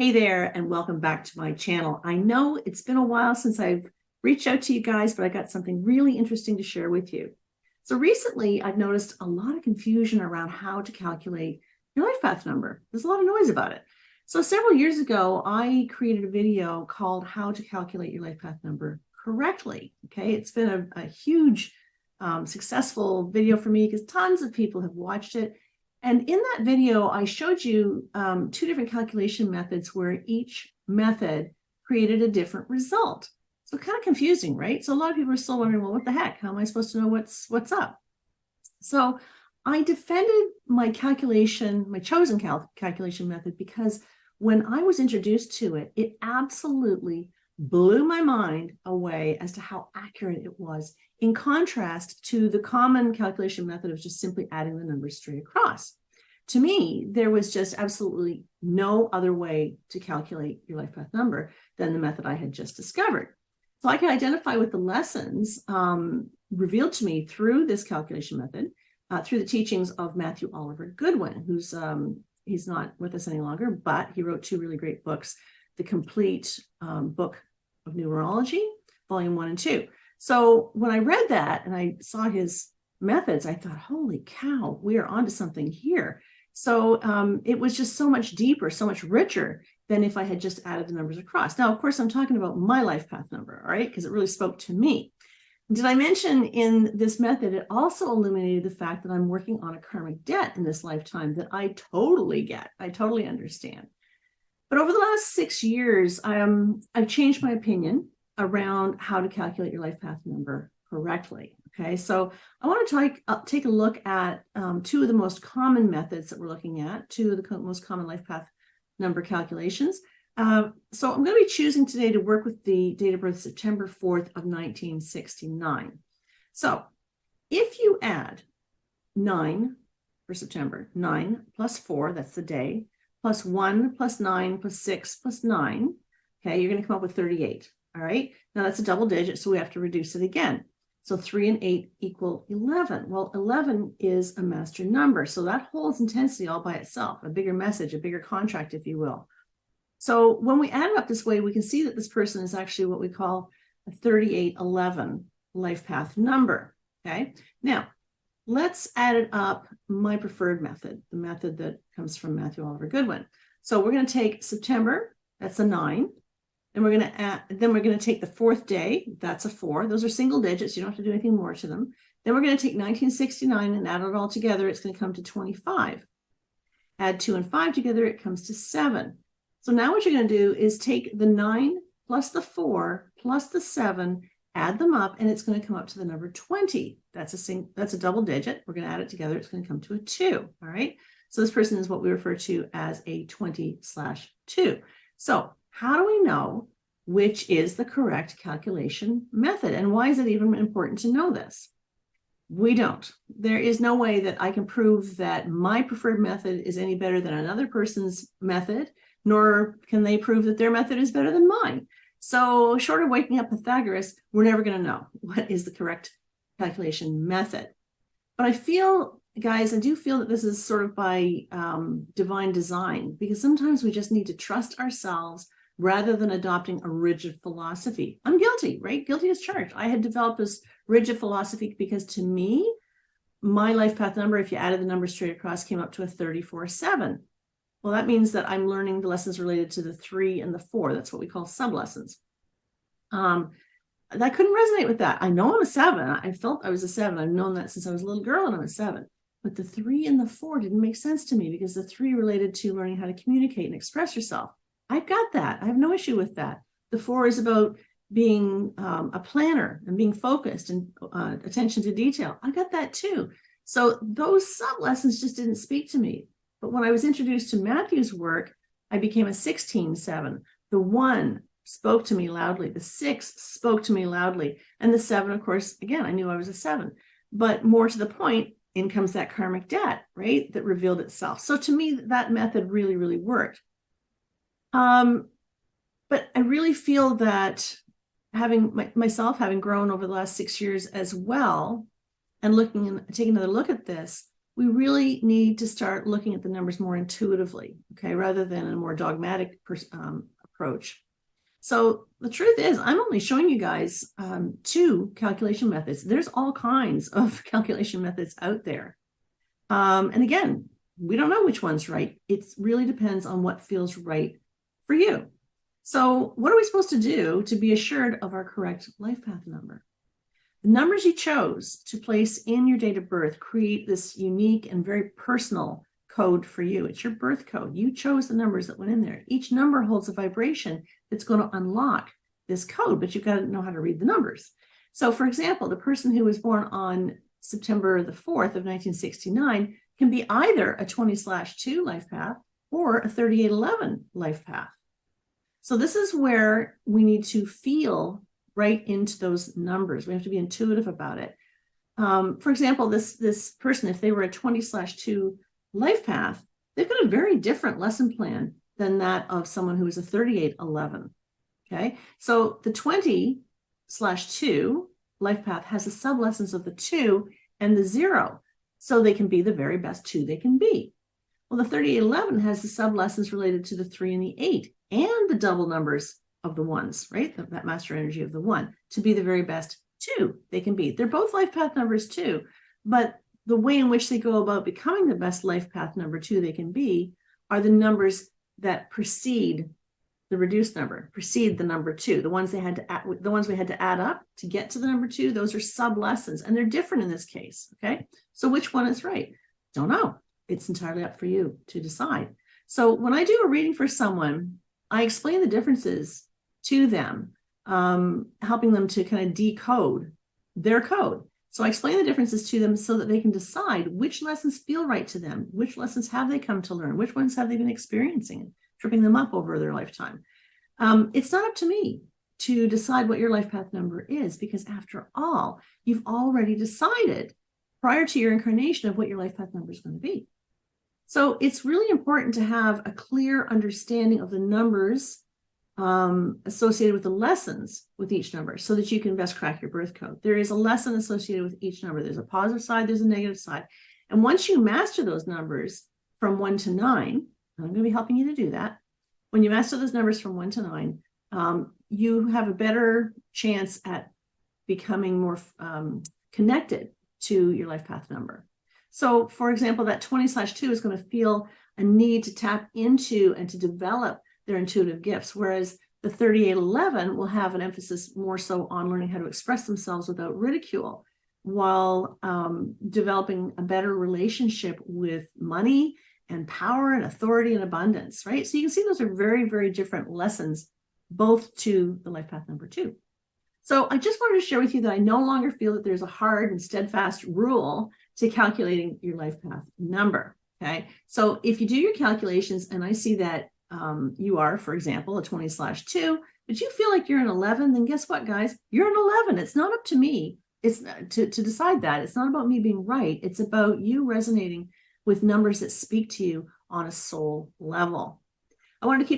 Hey there, and welcome back to my channel. I know it's been a while since I've reached out to you guys, but I got something really interesting to share with you. So recently, I've noticed a lot of confusion around how to calculate your life path number. There's a lot of noise about it. So several years ago, I created a video called How to Calculate Your Life Path Number Correctly. Okay, it's been a huge, successful video for me because tons of people have watched it. And in that video, I showed you two different calculation methods where each method created a different result. So kind of confusing, right? So a lot of people are still wondering, well, what the heck? How am I supposed to know what's up? So I defended my calculation, my chosen calculation method, because when I was introduced to it, it absolutely blew my mind away as to how accurate it was, in contrast to the common calculation method of just simply adding the numbers straight across. To me, there was just absolutely no other way to calculate your life path number than the method I had just discovered. So I can identify with the lessons revealed to me through this calculation method, through the teachings of Matthew Oliver Goodwin, who's he's not with us any longer, but he wrote two really great books, the complete book of Numerology, volume 1 and 2. So when I read that and I saw his methods, I thought, holy cow, we are onto something here. So it was just so much deeper, so much richer than if I had just added the numbers across. Now, of course, I'm talking about my life path number, all right, because it really spoke to me. Did I mention in this method, it also illuminated the fact that I'm working on a karmic debt in this lifetime that I totally get, I totally understand. But over the last 6 years, I've changed my opinion around how to calculate your life path number correctly. Okay, so I want to take a look at two of the most common methods that we're looking at, two of the most common life path number calculations. So I'm going to be choosing today to work with the date of birth September 4th of 1969. So if you add 9 for September, 9 plus 4, that's the day, plus 1 plus 9 plus 6 plus 9, okay, you're going to come up with 38. All right, now that's a double digit, so we have to reduce it again. So 3 and 8 equal 11. Well, 11 is a master number, so that holds intensity all by itself, a bigger message, a bigger contract, if you will. So when we add it up this way, we can see that this person is actually what we call a 3811 life path number. Okay, now let's add it up my preferred method, the method that comes from Matthew Oliver Goodwin. So we're going to take September, that's a 9. And we're going to add, then we're going to take the 4th day, that's a 4. Those are single digits. You don't have to do anything more to them. Then we're going to take 1969 and add it all together. It's going to come to 25. Add 2 and 5 together, it comes to 7. So now what you're going to do is take the 9 plus the 4 plus the 7, add them up, and it's going to come up to the number 20. That's a double digit. We're going to add it together. It's going to come to a 2. All right. So this person is what we refer to as a 20/2. So how do we know which is the correct calculation method? And why is it even important to know this? We don't. There is no way that I can prove that my preferred method is any better than another person's method, nor can they prove that their method is better than mine. So short of waking up Pythagoras, we're never going to know what is the correct calculation method. But I feel, guys, I do feel that this is sort of by divine design, because sometimes we just need to trust ourselves rather than adopting a rigid philosophy. I'm guilty, right? Guilty as charged. I had developed this rigid philosophy because to me, my life path number, if you added the numbers straight across, came up to a 34/7. Well, that means that I'm learning the lessons related to the 3 and the 4. That's what we call sub-lessons. I couldn't resonate with that. I know I'm a 7. I felt I was a 7. I've known that since I was a little girl and I'm a 7. But the 3 and the 4 didn't make sense to me because the 3 related to learning how to communicate and express yourself. I've got that. I have no issue with that. The 4 is about being a planner and being focused and attention to detail. I got that too. So those sub-lessons just didn't speak to me. But when I was introduced to Matthew's work, I became a 16/7. The 1 spoke to me loudly. The 6 spoke to me loudly. And the 7, of course, again, I knew I was a 7. But more to the point, in comes that karmic debt, right, that revealed itself. So to me, that method really, really worked. But I really feel that having grown over the last 6 years as well, and taking another look at this, we really need to start looking at the numbers more intuitively, okay, rather than a more dogmatic approach. So the truth is, I'm only showing you guys 2 calculation methods. There's all kinds of calculation methods out there. And again, we don't know which one's right. It really depends on what feels right for you. So what are we supposed to do to be assured of our correct life path number? The numbers you chose to place in your date of birth create this unique and very personal code for you. It's your birth code. You chose the numbers that went in there. Each number holds a vibration that's going to unlock this code, but you've got to know how to read the numbers. So for example, the person who was born on September the 4th of 1969 can be either a 20/2 life path or a 3811 life path. So this is where we need to feel right into those numbers. We have to be intuitive about it. For example, this person, if they were a 20/2 life path, they've got a very different lesson plan than that of someone who is a 3811. Okay, so the 20/2 life path has the sub lessons of the 2 and the 0, so they can be the very best 2 they can be. Well, the 3811 has the sub lessons related to the 3 and the 8 and the double numbers of the 1s, right? That master energy of the 1 to be the very best 2 they can be. They're both life path numbers too, but the way in which they go about becoming the best life path number 2 they can be are the numbers that precede the reduced number, precede the number 2. The ones we had to add up to get to the number 2, those are sub lessons, and they're different in this case. Okay, so which one is right? Don't know. It's entirely up for you to decide. So when I do a reading for someone, I explain the differences to them, helping them to kind of decode their code. So I explain the differences to them so that they can decide which lessons feel right to them, which lessons have they come to learn, which ones have they been experiencing, tripping them up over their lifetime. It's not up to me to decide what your life path number is, because after all, you've already decided prior to your incarnation of what your life path number is going to be. So it's really important to have a clear understanding of the numbers associated with the lessons with each number so that you can best crack your birth code. There is a lesson associated with each number. There's a positive side, there's a negative side. And once you master those numbers from 1 to 9, and I'm going to be helping you to do that. When you master those numbers from 1 to 9, you have a better chance at becoming more connected to your life path number. So for example, that 20/2 is going to feel a need to tap into and to develop their intuitive gifts, whereas the 3811 will have an emphasis more so on learning how to express themselves without ridicule, while developing a better relationship with money and power and authority and abundance, right? So you can see those are very, very different lessons, both to the life path number 2. So I just wanted to share with you that I no longer feel that there's a hard and steadfast rule to calculating your life path number, okay? So if you do your calculations and I see that you are, for example, a 20/2, but you feel like you're an 11, then guess what, guys? You're an 11. It's not up to me. It's to decide that. It's not about me being right. It's about you resonating with numbers that speak to you on a soul level. I wanted to keep